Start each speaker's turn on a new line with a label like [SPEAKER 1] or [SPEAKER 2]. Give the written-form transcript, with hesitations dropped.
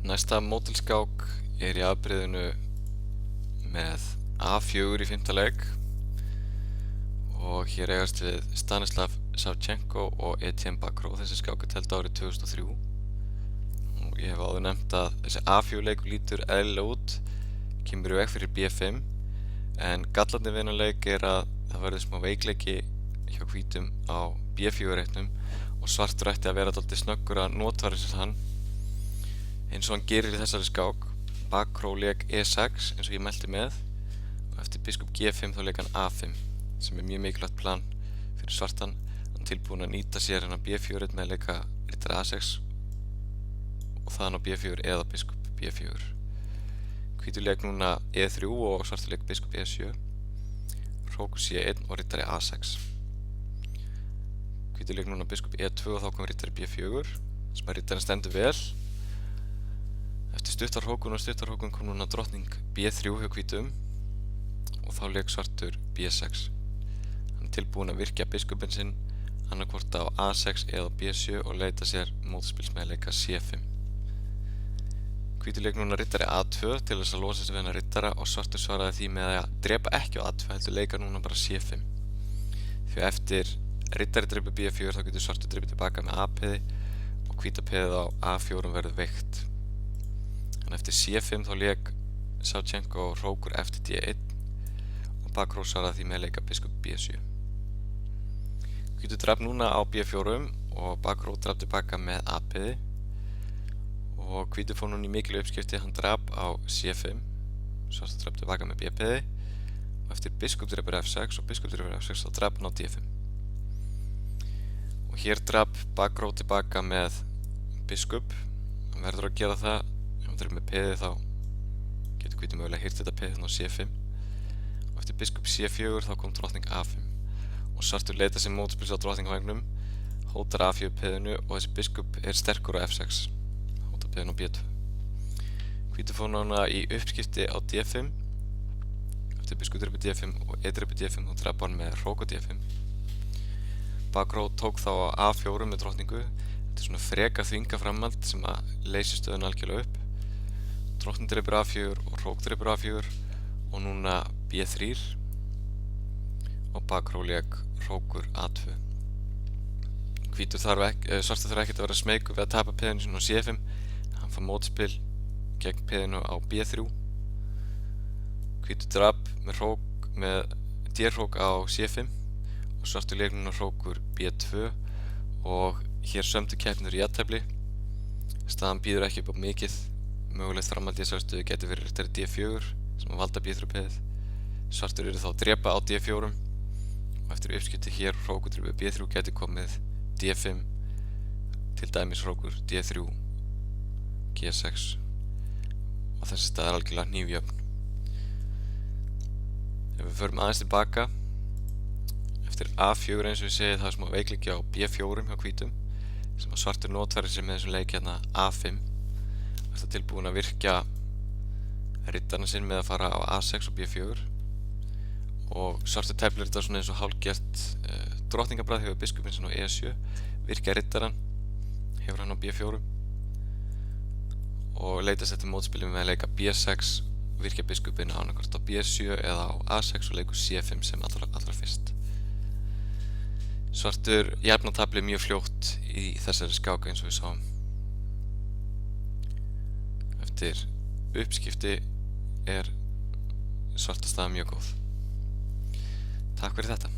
[SPEAKER 1] Næsta mótilskák í afbrigðinu með A4 í 5. leik og hér eigast við Stanislav Savchenko og Etienne Bacrot. Þessi skák telt árið 2003 og ég hef áður nefnt að þessi A4 leikur lítur eðlilega út, kemur í veg fyrir B5, en gallarnir við þennan leik að það verður smá veikleiki hjá hvítum á B4 reitnum og svartur ætti að vera dálítið snöggur að notfæra sér hann eins og hann gerir í þessari skák. Bacrot lék E6 eins og ég mælti með og eftir biskup G5 þá lék hann A5 sem mjög mikilvægt plan fyrir svartan. Hann tilbúinn að nýta sér hennar B4 með að leika rittari A6 og þaðan á B4 eða biskup B4. Hvítur lék núna E3 og svartur lék biskup E7, hrókur C1 og rittari A6. Hvítur lék núna biskup E2 og þá kom rittari B4 sem að rittarinn stendur vel. Eftir stuttarhrókun og stuttarhrókun kom núna drottning B3 hjá hvítum og þá lék svartur B6. Hann er tilbúinn að virkja biskupinn sinn annarkvort á A6 eða B7 og leita sér mótspils með að leika C5. Hvítur lék núna rittari A2 til þess að losa sig við hennar rittara og svartur svaraði því með að drepa ekki á A2 heldur leika núna bara C5. Því eftir rittari dreipur B4 þá getur svartur dreipið tilbaka með A-peði og hvíta peðið á A4 verður veikt. En eftir C5 þá lék Savchenko hrókur eftir D1 og Bacrot svaraði því með að leika biskup B7. Hvítur drap núna á B4 og Bacrot drap tilbaka með A-peði og hvítur fór núna í mikil uppskipti. Hann drap á C5, svartur drap tilbaka með B-peði og eftir biskup drepur F6 og biskup drepur F6 þá drap hann á D5. Og hér drap Bacrot tilbaka með biskup. Hann verður að gera það. Ef hann drepur með peði þá getur hvítur mögulega hýrt þetta peðið á C5 og eftir biskup C4 þá kom drottning A5 og svartur leita sér mótspils á drottningvangnum, hótar A4 peðinu og þessi biskup er sterkur á F6, hótar peðinu á B2. Hvítur fór núna í uppskipti á D5 eftir biskup drepur D5 og drepur D5 þá drap hann með hrók á D5. Bacrot tók þá á A4 með drottningu. Þetta er svona freka þvinga framhald sem að leysi stöðuna algjörlega upp. Drottning drepur A4 og hrók drepur A4 og núna B3 og Bacrot lék hrókur A2. Svartur þarf ekkert að vera smeykur við að tapa peðinu sinni á C5. Hann fær mótspil gegn peðinu á B3. Hvítur drap með D-hrók á C5 og svartur lék núna hrókur B2 og hér sömdu keppnir í jafntefli. Staðan býður ekki upp á mikið. Mögulegt framhald í þessari stöðu getur verið rittari D4 sem að valda B3 peðið. Svartur eru þá að drepa á D4 og eftir uppskipti hér hrókur drepur B3 getur komið D5, til dæmis hrókur D3 G6 og þessi stað er algjörlega hnífjöfn. Ef við förum aðeins tilbaka eftir A4 eins og ég segi það er smá veikleiki á B4 hjá hvítum sem að svartur notfærir sér með þessum leik hérna A5. Það er tilbúinn að virkja rittarinn sinn með að fara á A6 og B4 og svartur tæplir þetta svona eins og hálfgert drottningabræð hefur biskupinn sinn á E7, virkja rittarinn hefur hann á B4 og leitast eftir mótspilum með að leika B6, virkja biskupinn annarkvort á B7 eða á A6 og leikur C5 sem allra fyrst. Svartur jafnar taflið mjög fljótt í þessari skák eins og við sáum. Eftir uppskipti er svarta staða mjög góð. Takk fyrir þetta.